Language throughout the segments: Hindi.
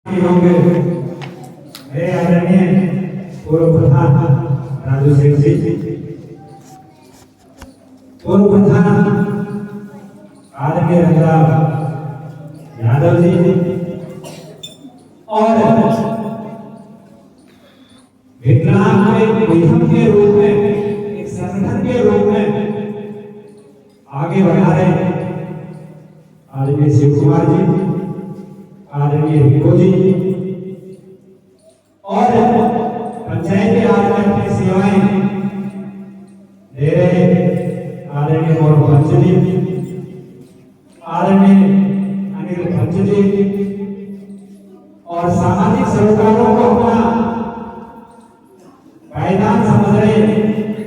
होंगे मेरे आदरणीय पूर्व प्रधान राजू सिंह जी, पूर्व प्रधान आदरणीय रंगराव यादव जी और विकलांग के के रूप में एक संगठन के रूप में आगे बढ़ा रहे आदरणीय शिव कुमार जी, आदरणीय रिको जी और पंचायती राज में अपनी सेवाएं दे रहे आदरणीय गौरव पंच जी, आदरणीय अनिल पंच जी और सामाजिक सरोकारों को अपना पायदान समझ रहे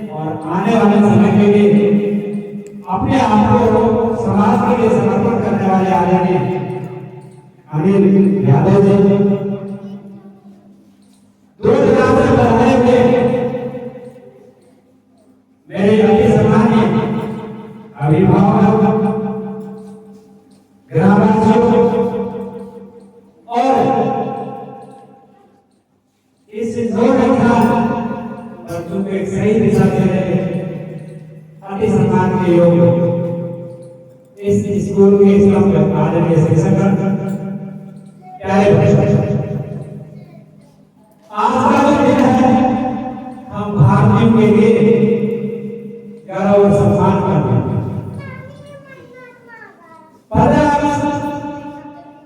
और आने वाले समय के लिए अपने आप को समाज के लिए समर्पण करने वाले आदरणीय अनिल यादव जी, दूर दराज से बढ़ने हुए मेरे अति सम्मानीय अभिभावक, ग्रामवासियों और इस बच्चों को एक सही दिशा दे रहे अति सम्मान के योग्य इस स्कूल के आदरणीय शिक्षक प्यारे आज का जो दिन है हम भारतीयों के लिए गौरव और सम्मान करते हैं। 15 अगस्त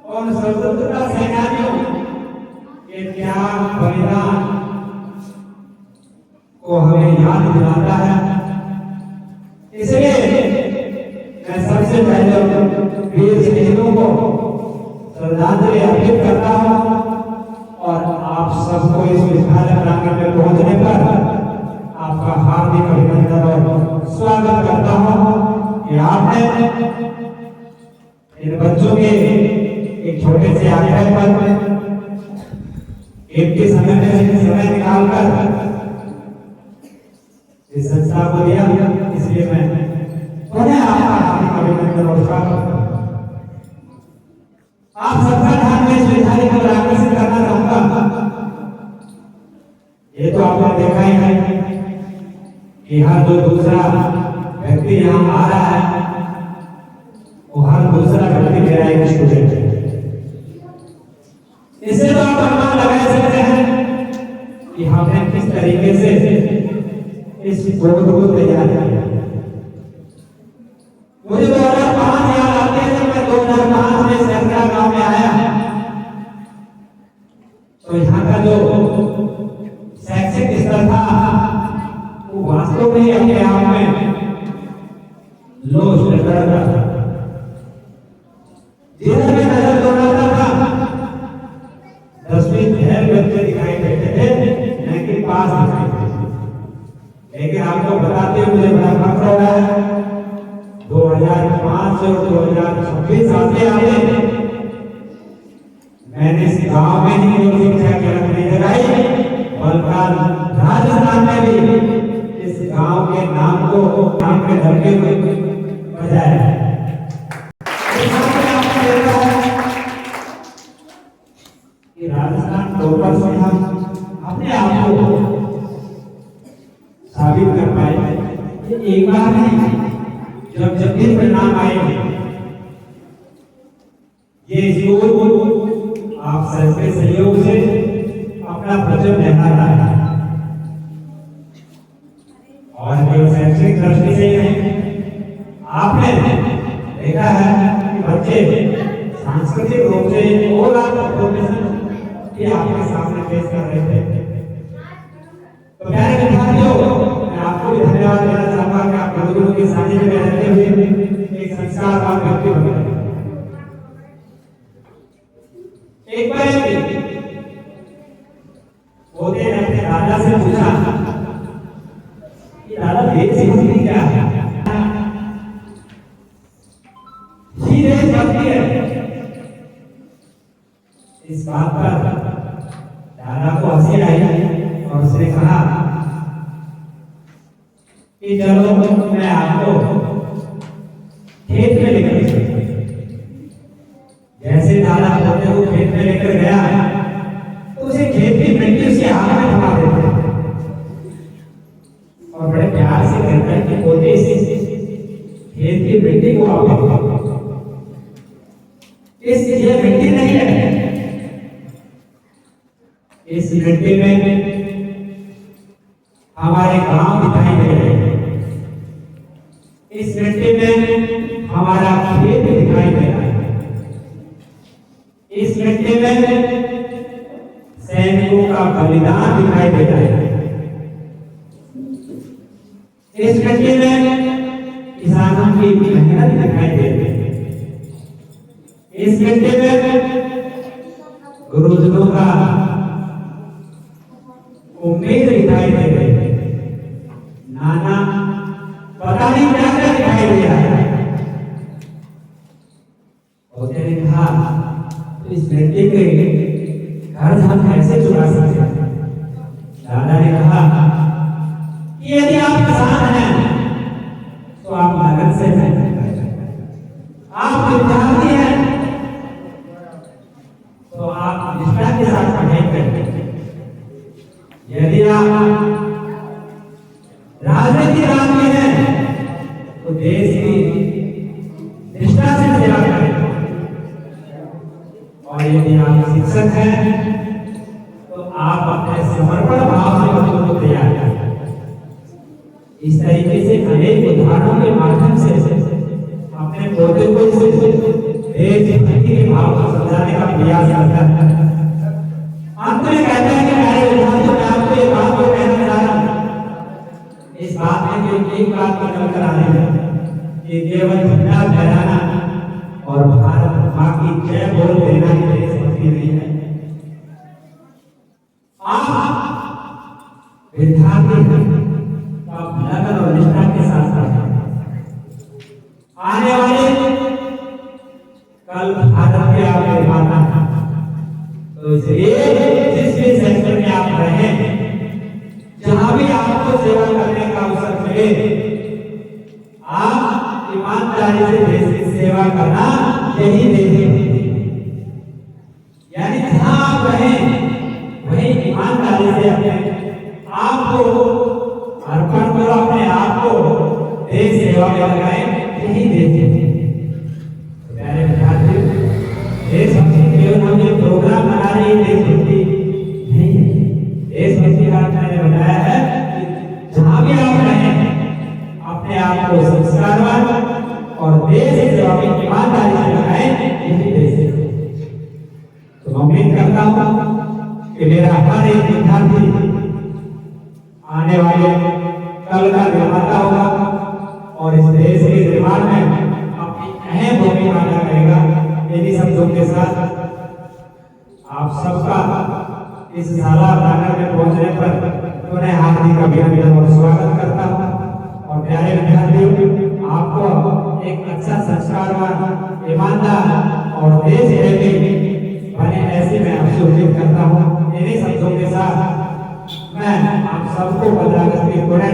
और स्वतंत्रता सेनानियों के त्याग बलिदान को हमें याद दिलाता है। इसलिए मैं सबसे पहले वीर शहीदों को श्रद्धांजलि अर्पित करता हूं और आप सबको इस विद्यालय प्रांगण में पहुंचने पर आपका हार्दिक अभिनंदन और स्वागत करता हूं कि आपने इन बच्चों के एक छोटे से आग्रह पर एक के समय में समय निकालकर इस संस्था को दिया, इसलिए मैं पुनः आपका हार्दिक अभिनंदन और स्वागत करता हूं। आप सबका ध्यान में इस विद्यालय को आकर्षित करना चाहूंगा। ये तो आपने देखा ही है कि हर जो दूसरा व्यक्ति यहाँ आ रहा है वो हर दूसरा व्यक्ति मेरा एक स्टूडेंट है। इससे तो आप अनुमान लगा सकते हैं कि हमने किस तरीके से इस बोर्ड को तैयार किया। मुझे 2005 याद आते हैं जब मैं 2005 में सरकार गांव में आया तो यहाँ का जो शैक्षिक स्तर था वो वास्तव में अपने आप में लो स्टैंडर्ड था। जिधर में नजर दौड़ाता था 10वीं फेल बच्चे दिखाई देते थे, लेकिन पास दिखाई देते थे। लेकिन आपको बताते हुए मुझे बड़ा फख्र हो रहा है 2005 से 2026 आते आते मैंने इस गांव में ही शिक्षा की अलग नहीं जगाई, बल्कि राजस्थान में भी इस गांव के नाम को नाम के धरके को बजाया। कि राजस्थान टॉपर्स में हम अपने आप को साबित कर पाए। एक बार नहीं, जब भी परिणाम आएंगे ये स्कूल आप सबके सहयोग से अपना प्रचुर लहरा रहा है और केवल शैक्षणिक दृष्टि से नहीं, आपने देखा है कि बच्चे सांस्कृतिक रूप से और ये आपके सामने पेश कर रहे थे। तो प्यारे विद्यार्थियों, मैं आपको भी धन्यवाद देना चाहूंगा कि आप गुरुओं के सानिध्य में रहते हुए एक संस्कारवान व्यक्ति बन गए। एक बार पोते ने अपने दादा से पूछा कि दादा देशभक्ति क्या है? देशभक्ति है। इस बात पर दादा को हंसी आई और उसने कहा कि चलो मैं आपको खेत में लेकर, जैसे दादा पोते को खेत में लेकर गया मिट्टी मिट्टी को आप इस ये मिट्टी नहीं है, इस मिट्टी में हमारे गांव दिखाई दे रहे हैं, इस मिट्टी में हमारा खेत दिखाई दे रहा है, इस मिट्टी में सैनिकों का बलिदान दिखाई दे रहा है, इस मिट्टी में किसानों की मेहनत दिखाई दे रही है, इस मिट्टी में गुरुजनों का उम्मीद दिखाई दे रही है। नाना पता नहीं क्या क्या दिखाई दे रहा है। और ने कहा तो इस मिट्टी के घर हम कैसे चुरा सकते हैं? दादा ने कहा कि यदि आप किसान हैं तो आप लगन से मेहनत करें, आप विद्यार्थी हैं तो आप निष्ठा के साथ पढ़ाई करें, यदि आप राजनीति राज में हैं तो देश की निष्ठा से सेवा करें, और यदि आप शिक्षक हैं तो आप अपने समर्पण भाव से बच्चों को तैयार करें। इस तरीके से अनेक उदाहरणों के माध्यम से अपने पोते को देशभक्ति के भाव को समझाने का प्रयास करता है। अंत में कहते हैं कि मेरे विद्यार्थियों में आपको एक बात को कहना चाह रहा हूं, इस बात में जो एक बात निकल कर आने है कि केवल झंडा फहराना और भारत मां की जय बोल देना ही देशभक्ति नहीं है। आप विद्यार्थी लगन और निष्ठा के साथ आने वाले कल भारत के आप निर्माता हैं, तो इसलिए जिस भी सेक्टर में आप रहे, जहां भी आपको सेवा करने का अवसर मिले, आप ईमानदारी से देश की सेवा करना, यही देश यानी जहां आप रहे वही ईमानदारी से अपने आप को अर्पण करो, अपने आप को देश सेवा में लगाएं, यही देश प्यारे विद्यार्थी। देशभक्ति केवल हम ये प्रोग्राम बना रहे हैं, देशभक्ति नहीं है। देशभक्ति का मैंने बताया है कि जहां भी आप रहें अपने आप को संस्कारवान और देश सेवा में ईमानदारी से लगाएं, यही देश है। तो मैं उम्मीद करता हूं कि मेरा हर एक विद्यार्थी आने वाले कल का निर्माता होगा और इस देश के निर्माण में अपनी अहम भूमिका अदा करेगा। इन्हीं शब्दों के साथ आप सबका इस शाला प्रांगण में पहुंचने पर पुनः हार्दिक अभिनंदन और स्वागत करता हूं। और प्यारे विद्यार्थियों, आपको एक अच्छा संस्कारवान, ईमानदार और देश प्रेमी बने, ऐसी मैं आपसे उम्मीद करता हूं। इन्हीं शब्दों के साथ मैं आप सबको 15 अगस्त की पुनः